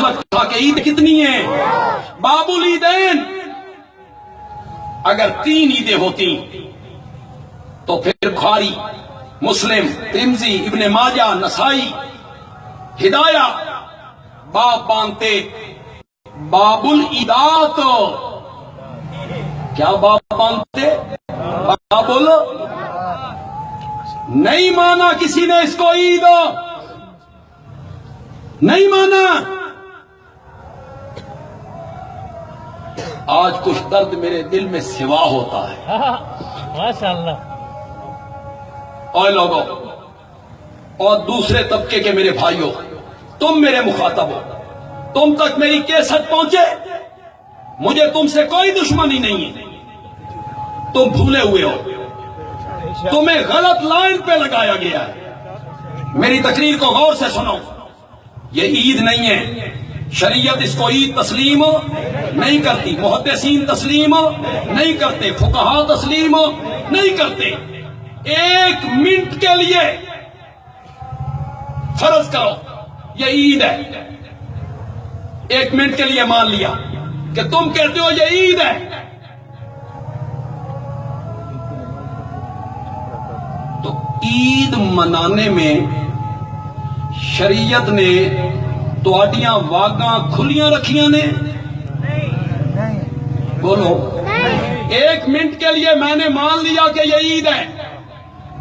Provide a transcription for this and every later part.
مسلک تھا کہ عید کتنی ہیں؟ باب العیدین، اگر 3 عیدیں ہوتی تو پھر بخاری، مسلم، ترمذی، ابن ماجہ، نسائی، ہدایہ باب باندھتے باب العیدات۔ کیا باب باندھتے؟ باب نہیں مانا کسی نے اس کو عید، نہیں مانا۔ آج کچھ درد میرے دل میں سوا ہوتا ہے۔ ماشاءاللہ۔ اور لوگوں اور دوسرے طبقے کے میرے بھائیوں، تم میرے مخاطب ہو، تم تک میری کیسٹ پہنچے، مجھے تم سے کوئی دشمنی نہیں ہے، تم بھولے ہوئے ہو، تمہیں غلط لائن پہ لگایا گیا ہے۔ میری تقریر کو غور سے سنو، یہ عید نہیں ہے، شریعت اس کو عید تسلیم نہیں کرتی، محدثین تسلیم نہیں کرتے، فقہاء تسلیم نہیں کرتے۔ 1 منٹ کے لیے فرض کرو یہ عید ہے، 1 منٹ کے لیے مان لیا کہ تم کہتے ہو یہ عید ہے، تو عید منانے میں شریعت نے تواڈیاں واگاں کھلیاں رکھیاں نے؟ بولو۔ 1 منٹ کے لیے میں نے مان لیا کہ یہ عید ہے،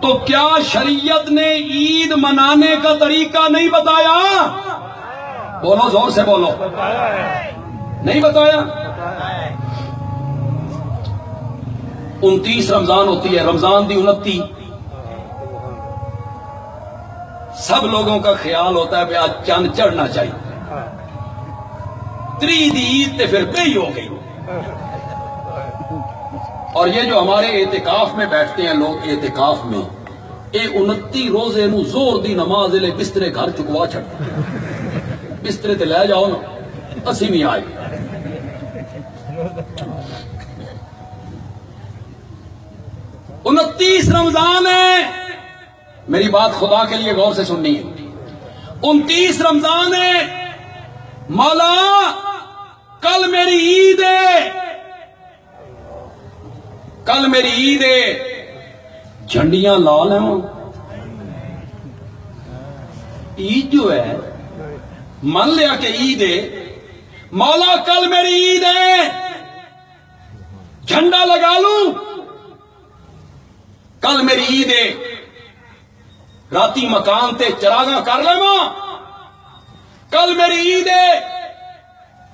تو کیا شریعت نے عید منانے کا طریقہ نہیں بتایا؟ بولو، زور سے بولو، نہیں بتایا؟ 29 رمضان ہوتی ہے، رمضان دی 29 سب لوگوں کا خیال ہوتا ہے کہ آج چاند چڑھنا چاہیے، 3 دی عید تے پھر پئی ہو گئی۔ اور یہ جو ہمارے اعتکاف میں بیٹھتے ہیں لوگ، اعتکاف میں اے 29 روزے نو زور دی نماز لے بسترے گھر چکوا چھڑتے، بسترے تے لے جاؤ نا، اسی نہیں آئے۔ 29 رمضان ہے، میری بات خدا کے لیے غور سے سننی ہے، 29 رمضان ہے، مولا کل میری عید ہے، کل میری عید ہے، جھنڈیاں لال ہیں، عید جو ہے مان لیا کہ عید ہے، مولا کل میری عید ہے، جھنڈا لگا لوں، کل میری عید ہے، راتی مکان تے چراغاں کر لواں، کل میری عید ہے،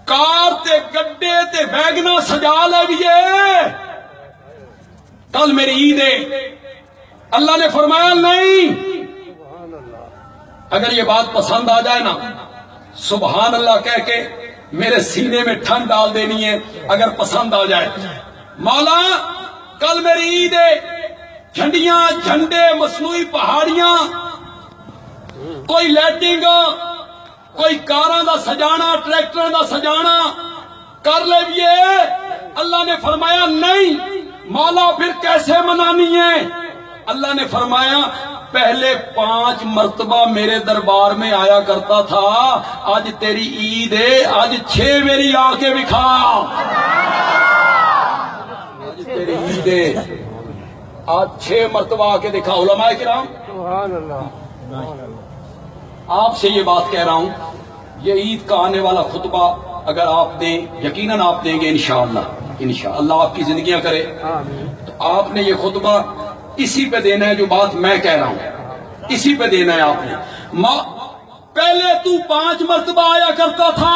کار تے گڈے تے ویگنا سجا لویے، کل میری عید ہے۔ اللہ نے فرمایا نہیں، اگر یہ بات پسند آ جائے نا، سبحان اللہ کہہ کے میرے سینے میں ٹھنڈ ڈال دینی ہے، اگر پسند آ جائے۔ مولا کل میری عید ہے، جھنڈیاں، جھنڈے، مصنوعی پہاڑیاں، کوئی لائٹنگ، کوئی کاراں دا سجانا، ٹریکٹر دا سجانا کر لیے۔ اللہ نے فرمایا نہیں، مولا پھر کیسے منانی ہے؟ اللہ نے فرمایا پہلے 5 مرتبہ میرے دربار میں آیا کرتا تھا، آج تیری عید ہے، آج 6 میری آ کے دکھا، آج تیری عید ہے، آج 6 مرتبہ آ کے دکھا۔ علماء کرام، آپ سے یہ بات کہہ رہا ہوں، یہ عید کا آنے والا خطبہ اگر آپ دیں، یقیناً آپ دیں گے انشاءاللہ، انشاءاللہ آپ کی زندگیاں کرے، تو آپ نے یہ خطبہ اسی پہ دینا ہے جو بات میں کہہ رہا ہوں، اسی پہ دینا ہے آپ نے۔ پہلے تو 5 مرتبہ آیا کرتا تھا،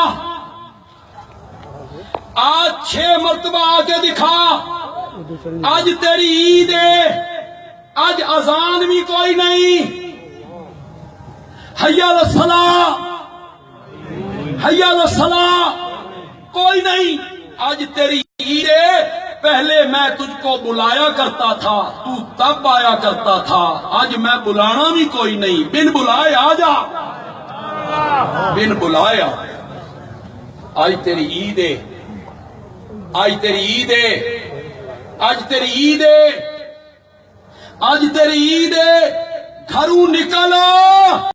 آج 6 مرتبہ آ کے دکھا، آج تیری عید ہے، آج اذان بھی کوئی نہیں، حی علی الصلاۃ، حی علی الصلاۃ کوئی نہیں، آج تیری عید ہے، پہلے میں تجھ کو بلایا کرتا تھا، تو تب آیا کرتا تھا، آج میں بلانا بھی کوئی نہیں، بن بلائے آ جا، بن بلایا، آج تیری عید ہے، آج تیری عید ہے، آج تیری عید ہے، آج تیری عید ہے، گھروں نکلا